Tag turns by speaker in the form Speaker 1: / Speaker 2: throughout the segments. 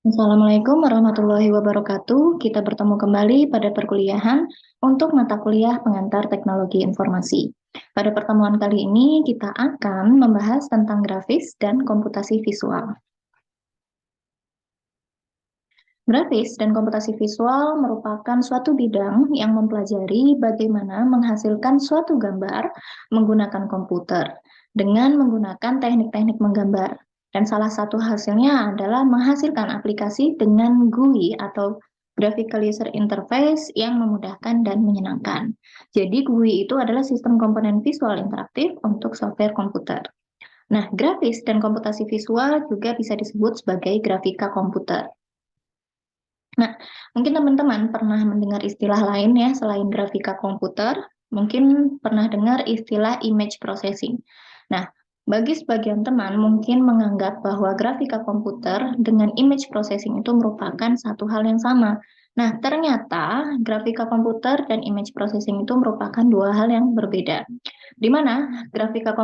Speaker 1: Assalamualaikum warahmatullahi wabarakatuh. Kita bertemu kembali pada perkuliahan untuk mata kuliah pengantar teknologi informasi. Pada pertemuan kali ini kita akan membahas tentang grafis dan komputasi visual. Grafis dan komputasi visual merupakan suatu bidang yang mempelajari bagaimana menghasilkan suatu gambar menggunakan komputer dengan menggunakan teknik-teknik menggambar. Dan salah satu hasilnya adalah menghasilkan aplikasi dengan GUI atau Graphical User Interface yang memudahkan dan menyenangkan. Jadi GUI itu adalah sistem komponen visual interaktif untuk software komputer. Nah, grafis dan komputasi visual juga bisa disebut sebagai grafika komputer. Nah, mungkin teman-teman pernah mendengar istilah lain ya selain grafika komputer, mungkin pernah dengar istilah image processing. Nah, bagi sebagian teman mungkin menganggap bahwa grafika komputer dengan image processing itu merupakan satu hal yang sama. Nah, ternyata grafika komputer dan image processing itu merupakan dua hal yang berbeda. Di mana grafika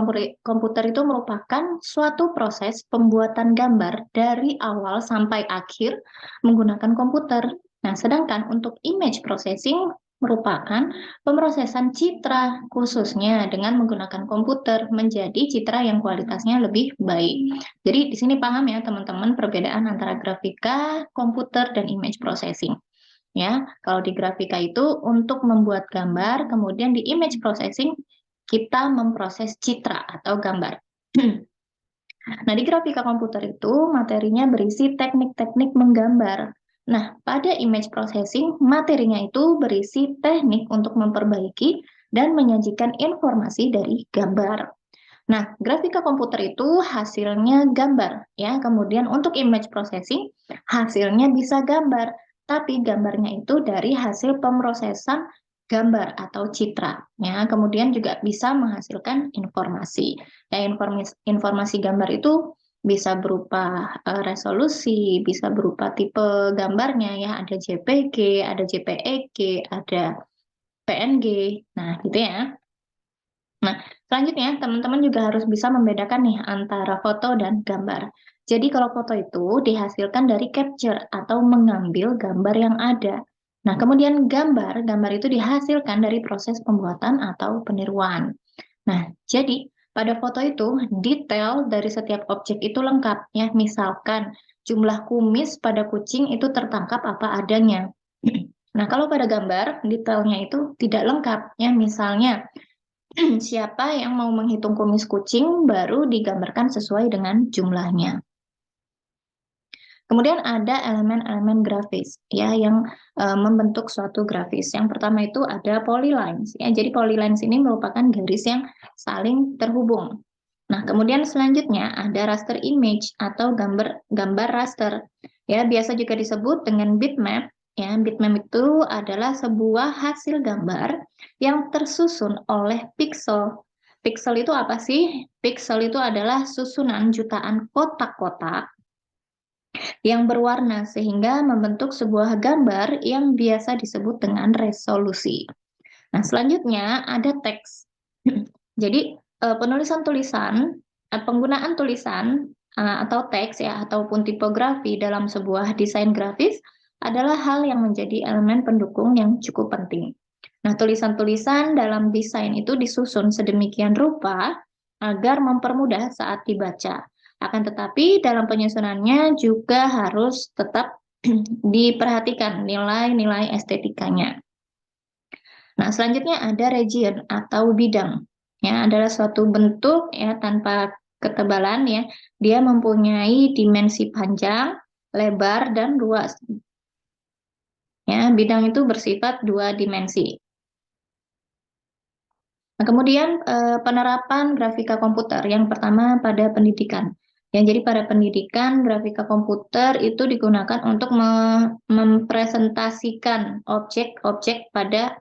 Speaker 1: komputer itu merupakan suatu proses pembuatan gambar dari awal sampai akhir menggunakan komputer. Nah, sedangkan untuk image processing merupakan pemrosesan citra khususnya dengan menggunakan komputer menjadi citra yang kualitasnya lebih baik. Jadi di sini paham ya teman-teman perbedaan antara grafika komputer dan image processing. Ya, kalau di grafika itu untuk membuat gambar, kemudian di image processing kita memproses citra atau gambar. Nah, di grafika komputer itu materinya berisi teknik-teknik menggambar. Nah, pada image processing, materinya itu berisi teknik untuk memperbaiki dan menyajikan informasi dari gambar. Nah, grafika komputer itu hasilnya gambar, ya. Kemudian untuk image processing, hasilnya bisa gambar, tapi gambarnya itu dari hasil pemrosesan gambar atau citra, ya. Kemudian juga bisa menghasilkan informasi. Ya, informasi gambar itu bisa berupa resolusi, bisa berupa tipe gambarnya, ya. Ada JPG, ada JPEG, ada PNG. Nah, gitu ya. Nah, selanjutnya teman-teman juga harus bisa membedakan nih antara foto dan gambar. Jadi kalau foto itu dihasilkan dari capture atau mengambil gambar yang ada. Nah, kemudian gambar itu dihasilkan dari proses pembuatan atau peniruan. Nah, jadi pada foto itu detail dari setiap objek itu lengkap ya. Misalkan jumlah kumis pada kucing itu tertangkap apa adanya. Nah, kalau pada gambar detailnya itu tidak lengkap ya. Misalnya siapa yang mau menghitung kumis kucing baru digambarkan sesuai dengan jumlahnya. Kemudian ada elemen-elemen grafis ya yang membentuk suatu grafis. Yang pertama itu ada polylines ya. Jadi polylines ini merupakan garis yang saling terhubung. Nah, kemudian selanjutnya ada raster image atau gambar raster. Ya, biasa juga disebut dengan bitmap. Ya, bitmap itu adalah sebuah hasil gambar yang tersusun oleh pixel. Pixel itu apa sih? Pixel itu adalah susunan jutaan kotak-kotak yang berwarna sehingga membentuk sebuah gambar yang biasa disebut dengan resolusi. Nah, selanjutnya ada teks. Jadi, penulisan tulisan, penggunaan tulisan atau teks ya ataupun tipografi dalam sebuah desain grafis adalah hal yang menjadi elemen pendukung yang cukup penting. Nah, tulisan-tulisan dalam desain itu disusun sedemikian rupa agar mempermudah saat dibaca. Akan tetapi dalam penyusunannya juga harus tetap diperhatikan nilai-nilai estetikanya. Nah, selanjutnya ada region atau bidang. Ya, adalah suatu bentuk ya tanpa ketebalan ya. Dia mempunyai dimensi panjang, lebar dan luas. Ya, bidang itu bersifat dua dimensi. Nah, kemudian penerapan grafika komputer yang pertama pada pendidikan. Ya, jadi pada pendidikan grafika komputer itu digunakan untuk mempresentasikan objek-objek pada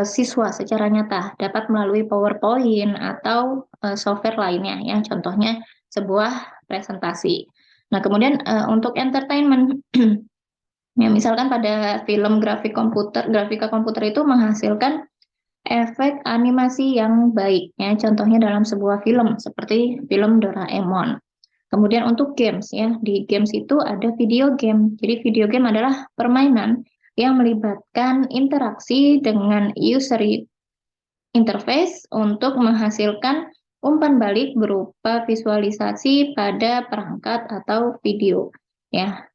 Speaker 1: siswa secara nyata, dapat melalui PowerPoint atau software lainnya ya. Contohnya sebuah presentasi. Nah, kemudian untuk entertainment ya misalkan pada film grafika komputer itu menghasilkan efek animasi yang baik ya, contohnya dalam sebuah film seperti film Doraemon. Kemudian untuk games ya, di games itu ada video game. Jadi video game adalah permainan yang melibatkan interaksi dengan user interface untuk menghasilkan umpan balik berupa visualisasi pada perangkat atau video ya.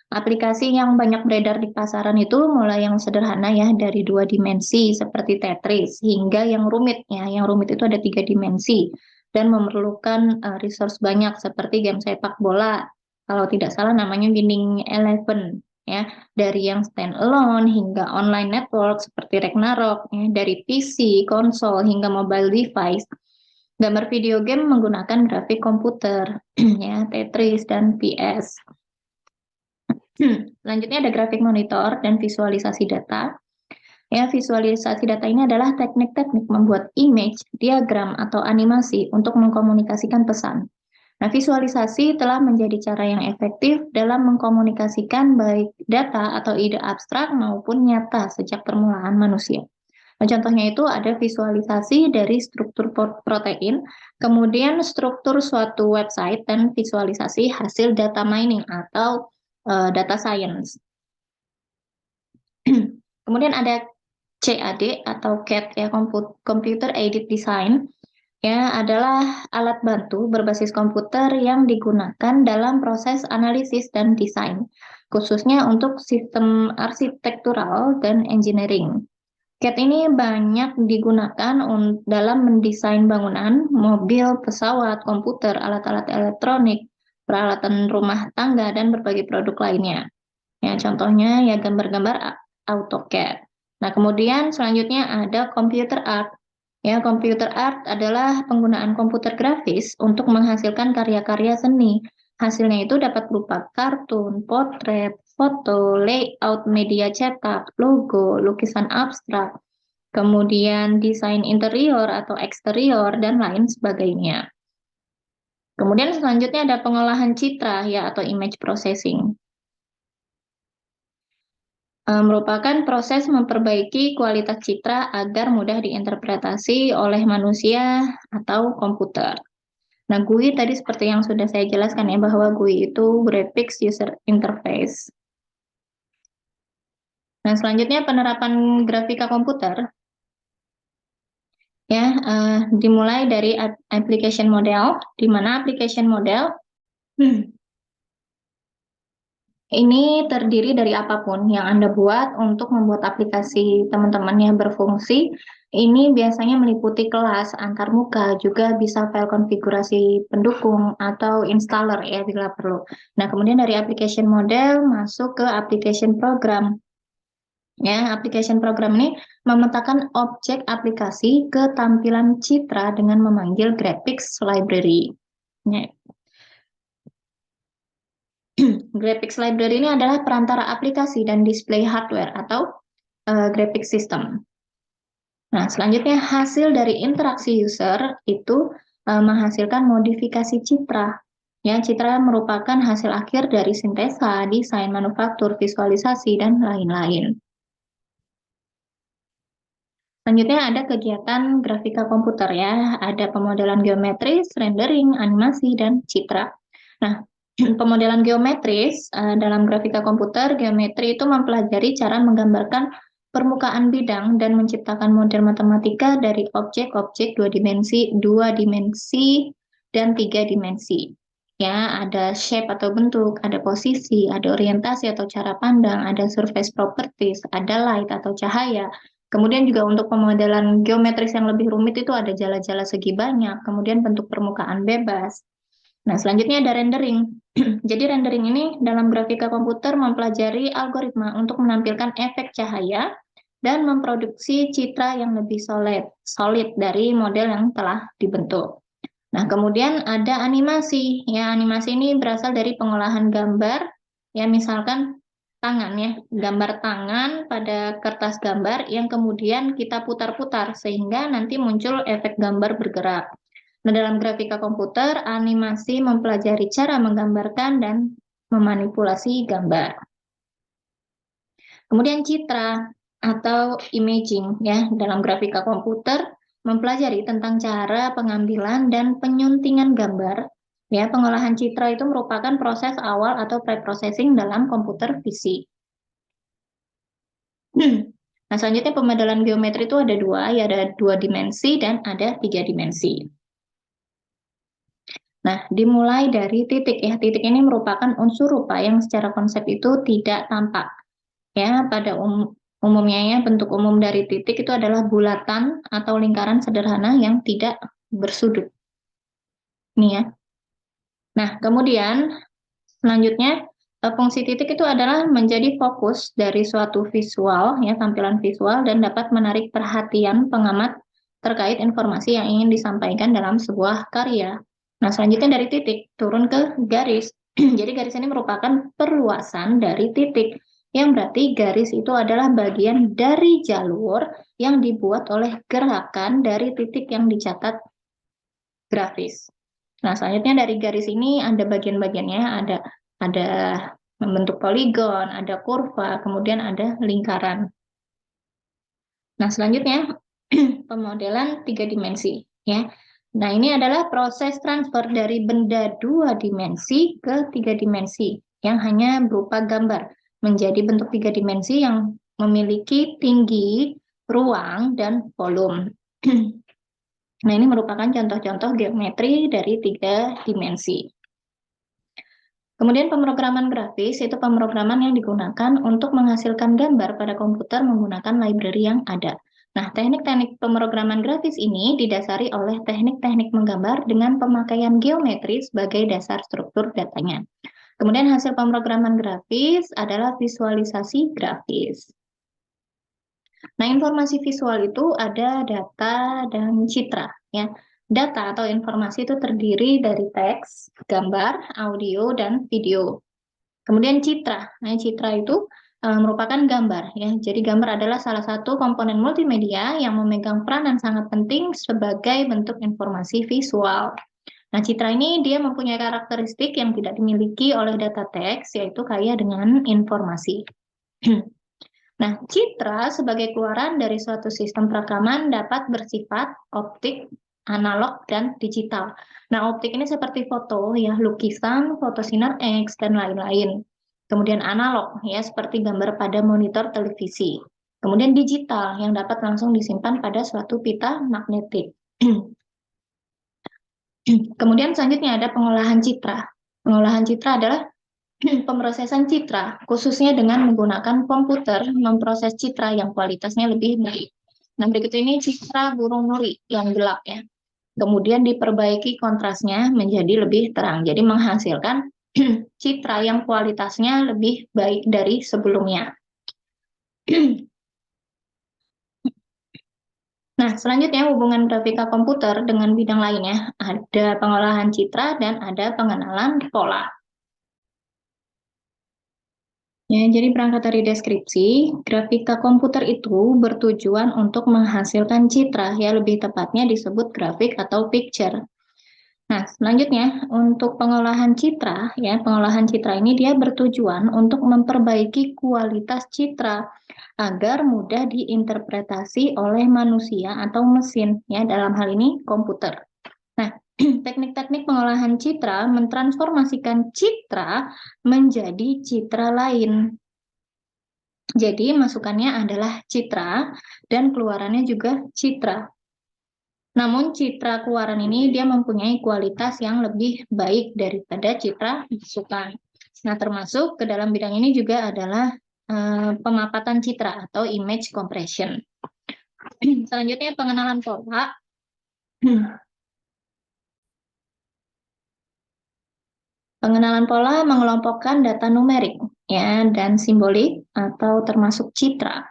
Speaker 1: Aplikasi yang banyak beredar di pasaran itu mulai yang sederhana ya dari 2 dimensi seperti Tetris hingga yang rumit ya. Yang rumit itu ada 3 dimensi dan memerlukan resource banyak seperti game sepak bola. Kalau tidak salah namanya Winning Eleven ya. Dari yang standalone hingga online network seperti Ragnarok ya. Dari PC, konsol hingga mobile device. Gambar video game menggunakan grafik komputer ya, Tetris dan PS. Selanjutnya ada grafik monitor dan visualisasi data. Ya, visualisasi data ini adalah teknik-teknik membuat image, diagram, atau animasi untuk mengkomunikasikan pesan. Nah, visualisasi telah menjadi cara yang efektif dalam mengkomunikasikan baik data atau ide abstrak maupun nyata sejak permulaan manusia. Nah, contohnya itu ada visualisasi dari struktur protein, kemudian struktur suatu website, dan visualisasi hasil data mining atau data science. Kemudian ada CAD atau CAD ya, Computer Aided Design ya, adalah alat bantu berbasis komputer yang digunakan dalam proses analisis dan desain, khususnya untuk sistem arsitektural dan engineering. CAD ini banyak digunakan dalam mendesain bangunan, mobil, pesawat, komputer, alat-alat elektronik, peralatan rumah tangga, dan berbagai produk lainnya. Ya, contohnya ya gambar-gambar AutoCAD. Nah, kemudian selanjutnya ada computer art. Ya, computer art adalah penggunaan komputer grafis untuk menghasilkan karya-karya seni. Hasilnya itu dapat berupa kartun, potret, foto, layout media cetak, logo, lukisan abstrak, kemudian desain interior atau eksterior, dan lain sebagainya. Kemudian selanjutnya ada pengolahan citra ya atau image processing. Merupakan proses memperbaiki kualitas citra agar mudah diinterpretasi oleh manusia atau komputer. Nah, GUI tadi seperti yang sudah saya jelaskan ya, bahwa GUI itu Graphics User Interface. Nah, selanjutnya penerapan grafika komputer. Ya, dimulai dari application model, di mana application model ini terdiri dari apapun yang Anda buat untuk membuat aplikasi teman-teman yang berfungsi. Ini biasanya meliputi kelas antarmuka, juga bisa file konfigurasi pendukung atau installer ya bila perlu. Nah, kemudian dari application model masuk ke application program. Ya, application program ini memetakan objek aplikasi ke tampilan citra dengan memanggil graphics library. Ya. Graphics library ini adalah perantara aplikasi dan display hardware atau graphic system. Nah, selanjutnya hasil dari interaksi user itu menghasilkan modifikasi citra. Ya, citra merupakan hasil akhir dari sintesa, desain, manufaktur, visualisasi, dan lain-lain. Selanjutnya ada kegiatan grafika komputer ya, ada pemodelan geometris, rendering, animasi, dan citra. Nah, pemodelan geometris dalam grafika komputer, geometri itu mempelajari cara menggambarkan permukaan bidang dan menciptakan model matematika dari objek-objek 2 dimensi, 2 dimensi, dan 3 dimensi. Ya, ada shape atau bentuk, ada posisi, ada orientasi atau cara pandang, ada surface properties, ada light atau cahaya. Kemudian juga untuk pemodelan geometris yang lebih rumit itu ada jala-jala segi banyak, kemudian bentuk permukaan bebas. Nah, selanjutnya ada rendering. Jadi rendering ini dalam grafika komputer mempelajari algoritma untuk menampilkan efek cahaya dan memproduksi citra yang lebih solid dari model yang telah dibentuk. Nah, kemudian ada animasi. Ya, animasi ini berasal dari pengolahan gambar. Ya, misalkan tangan ya, gambar tangan pada kertas gambar yang kemudian kita putar-putar sehingga nanti muncul efek gambar bergerak. Nah, dalam grafika komputer, animasi mempelajari cara menggambarkan dan memanipulasi gambar. Kemudian citra atau imaging ya, dalam grafika komputer mempelajari tentang cara pengambilan dan penyuntingan gambar. Ya, pengolahan citra itu merupakan proses awal atau pre-processing dalam komputer visi. Nah, selanjutnya pemodelan geometri itu ada dua, ya ada 2 dimensi dan ada 3 dimensi. Nah, dimulai dari titik ya. Titik ini merupakan unsur rupa yang secara konsep itu tidak tampak. Ya, pada umumnya ya, bentuk umum dari titik itu adalah bulatan atau lingkaran sederhana yang tidak bersudut. Nih ya. Nah, kemudian selanjutnya fungsi titik itu adalah menjadi fokus dari suatu visual ya, tampilan visual dan dapat menarik perhatian pengamat terkait informasi yang ingin disampaikan dalam sebuah karya. Nah, selanjutnya dari titik turun ke garis. Jadi garis ini merupakan perluasan dari titik, yang berarti garis itu adalah bagian dari jalur yang dibuat oleh gerakan dari titik yang dicatat grafis. Nah, selanjutnya dari garis ini ada bagian-bagiannya, ada membentuk poligon, ada kurva, kemudian ada lingkaran. Nah, selanjutnya pemodelan 3 dimensi ya. Nah, ini adalah proses transfer dari benda 2 dimensi ke 3 dimensi yang hanya berupa gambar menjadi bentuk 3 dimensi yang memiliki tinggi, ruang, dan volume. Nah, ini merupakan contoh-contoh geometri dari 3 dimensi. Kemudian pemrograman grafis itu pemrograman yang digunakan untuk menghasilkan gambar pada komputer menggunakan library yang ada. Nah, teknik-teknik pemrograman grafis ini didasari oleh teknik-teknik menggambar dengan pemakaian geometri sebagai dasar struktur datanya. Kemudian hasil pemrograman grafis adalah visualisasi grafis. Nah, informasi visual itu ada data dan citra ya. Data atau informasi itu terdiri dari teks, gambar, audio, dan video. Kemudian citra. Nah, citra itu merupakan gambar ya. Jadi gambar adalah salah satu komponen multimedia yang memegang peranan sangat penting sebagai bentuk informasi visual. Nah, citra ini dia mempunyai karakteristik yang tidak dimiliki oleh data teks, yaitu kaya dengan informasi. Nah, citra sebagai keluaran dari suatu sistem perekaman dapat bersifat optik, analog, dan digital. Nah, optik ini seperti foto, ya, lukisan, foto sinar X, dan lain-lain. Kemudian analog, ya, seperti gambar pada monitor televisi. Kemudian digital, yang dapat langsung disimpan pada suatu pita magnetik. Kemudian selanjutnya ada pengolahan citra. Pengolahan citra adalah pemrosesan citra, khususnya dengan menggunakan komputer, memproses citra yang kualitasnya lebih baik. Nah, berikut ini citra burung nuri yang gelap ya. Kemudian diperbaiki kontrasnya menjadi lebih terang. Jadi menghasilkan citra yang kualitasnya lebih baik dari sebelumnya. Nah, selanjutnya hubungan grafika komputer dengan bidang lainnya. Ada pengolahan citra dan ada pengenalan pola. Ya, jadi berangkat dari deskripsi, grafika komputer itu bertujuan untuk menghasilkan citra, ya lebih tepatnya disebut grafik atau picture. Nah, selanjutnya untuk pengolahan citra, ya pengolahan citra ini dia bertujuan untuk memperbaiki kualitas citra agar mudah diinterpretasi oleh manusia atau mesin, ya dalam hal ini komputer. Nah, teknik-teknik pengolahan citra mentransformasikan citra menjadi citra lain. Jadi masukannya adalah citra dan keluarannya juga citra. Namun citra keluaran ini dia mempunyai kualitas yang lebih baik daripada citra masukan. Nah, termasuk ke dalam bidang ini juga adalah pemapatan citra atau image compression. Selanjutnya pengenalan pola. Pengenalan pola mengelompokkan data numerik ya dan simbolik atau termasuk citra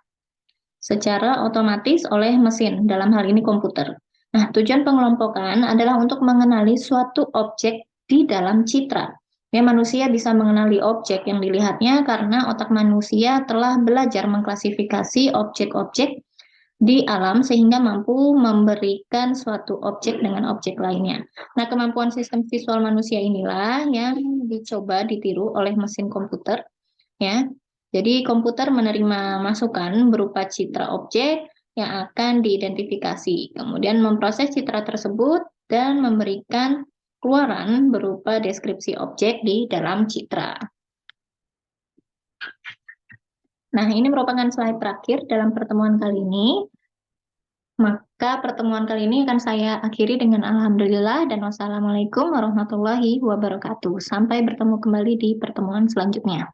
Speaker 1: secara otomatis oleh mesin, dalam hal ini komputer. Nah, tujuan pengelompokan adalah untuk mengenali suatu objek di dalam citra. Ya, manusia bisa mengenali objek yang dilihatnya karena otak manusia telah belajar mengklasifikasi objek-objek di alam sehingga mampu memberikan suatu objek dengan objek lainnya. Nah, kemampuan sistem visual manusia inilah yang dicoba ditiru oleh mesin komputer, ya. Jadi komputer menerima masukan berupa citra objek yang akan diidentifikasi, kemudian memproses citra tersebut dan memberikan keluaran berupa deskripsi objek di dalam citra. Nah, ini merupakan slide terakhir dalam pertemuan kali ini. Maka pertemuan kali ini akan saya akhiri dengan alhamdulillah dan wassalamualaikum warahmatullahi wabarakatuh. Sampai bertemu kembali di pertemuan selanjutnya.